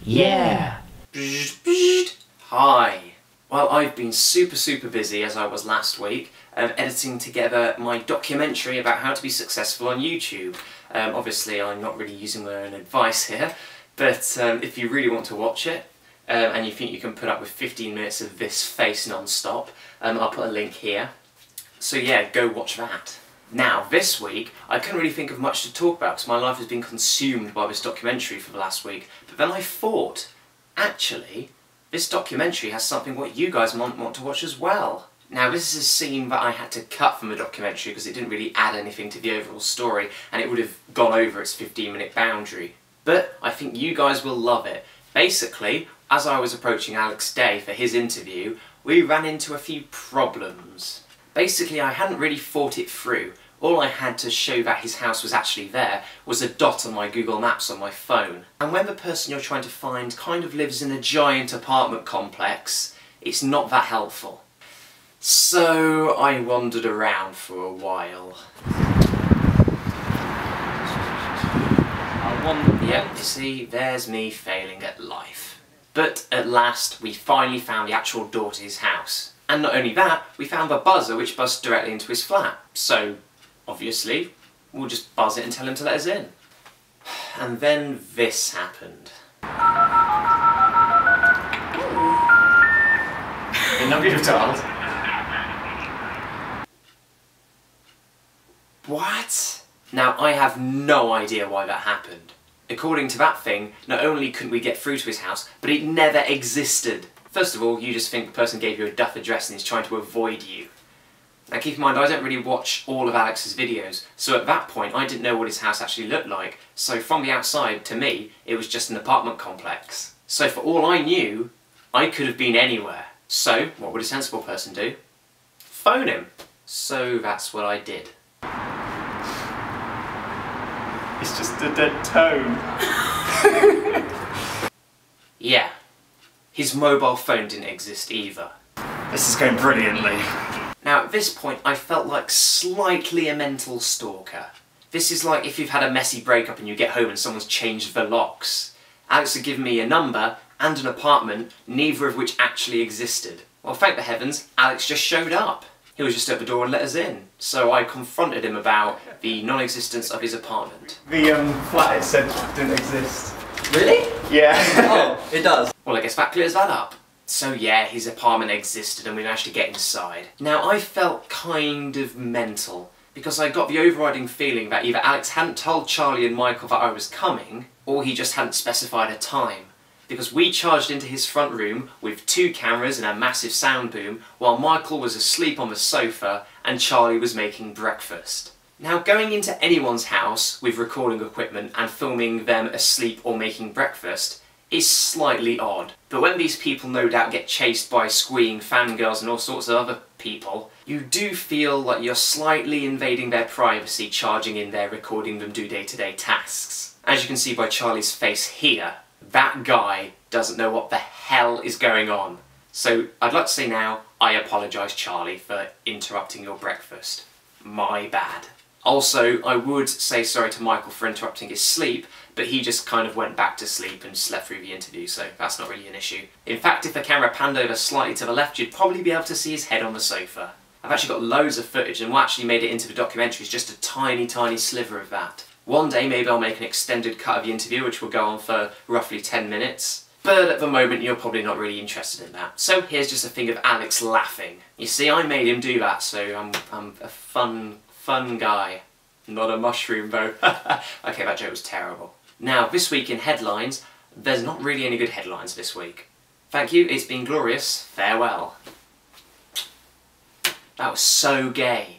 Yeah! Hi! Well, I've been super busy, as I was last week, editing together my documentary about how to be successful on YouTube. Obviously, I'm not really using my own advice here, but if you really want to watch it, and you think you can put up with 15 minutes of this face non-stop, I'll put a link here. So yeah, go watch that. Now, this week, I couldn't really think of much to talk about because my life has been consumed by this documentary for the last week, but then I thought, actually, this documentary has something what you guys might want to watch as well. Now, this is a scene that I had to cut from the documentary because it didn't really add anything to the overall story and it would have gone over its 15-minute boundary. But I think you guys will love it. Basically, as I was approaching Alex Day for his interview, we ran into a few problems. Basically, I hadn't really thought it through. All I had to show that his house was actually there was a dot on my Google Maps on my phone. And when the person you're trying to find kind of lives in a giant apartment complex, it's not that helpful. So I wandered around for a while. Yep, you see, there's me failing at life. But at last, we finally found the actual door to his house. And not only that, we found the buzzer which buzzed directly into his flat. So, obviously, we'll just buzz it and tell him to let us in. And then this happened. The number you've dialed. What? Now, I have no idea why that happened. According to that thing, not only couldn't we get through to his house, but it never existed. First of all, you just think the person gave you a duff address and is trying to avoid you. Now keep in mind, I don't really watch all of Alex's videos, so at that point I didn't know what his house actually looked like, so from the outside, to me, it was just an apartment complex. So for all I knew, I could have been anywhere. So, what would a sensible person do? Phone him. So that's what I did. It's just a dead tone. Yeah. His mobile phone didn't exist either. This is going brilliantly. Now at this point I felt like slightly a mental stalker. This is like if you've had a messy breakup and you get home and someone's changed the locks. Alex had given me a number and an apartment, neither of which actually existed. Well, thank the heavens, Alex just showed up. He was just at the door and let us in. So I confronted him about the non-existence of his apartment. The flat it said didn't exist. Really? Yeah. Oh, it does. Well, I guess that clears that up. So yeah, his apartment existed and we managed to get inside. Now I felt kind of mental because I got the overriding feeling that either Alex hadn't told Charlie and Michael that I was coming, or he just hadn't specified a time. Because we charged into his front room with 2 cameras and a massive sound boom, while Michael was asleep on the sofa and Charlie was making breakfast. Now, going into anyone's house with recording equipment and filming them asleep or making breakfast is slightly odd. But when these people no doubt get chased by squeeing fangirls and all sorts of other people, you do feel like you're slightly invading their privacy, charging in there, recording them do day-to-day tasks. As you can see by Charlie's face here, that guy doesn't know what the hell is going on. So I'd like to say now, I apologise, Charlie, for interrupting your breakfast. My bad. Also, I would say sorry to Michael for interrupting his sleep, but he just kind of went back to sleep and slept through the interview, so that's not really an issue. In fact, if the camera panned over slightly to the left, you'd probably be able to see his head on the sofa. I've actually got loads of footage, and what actually made it into the documentary is just a tiny sliver of that. One day, maybe I'll make an extended cut of the interview, which will go on for roughly 10 minutes. But at the moment, you're probably not really interested in that. So here's just a thing of Alex laughing. You see, I made him do that, so I'm a fun guy. Not a mushroom, though. Okay, that joke was terrible. Now, this week in headlines, there's not really any good headlines this week. Thank you, it's been glorious. Farewell. That was so gay.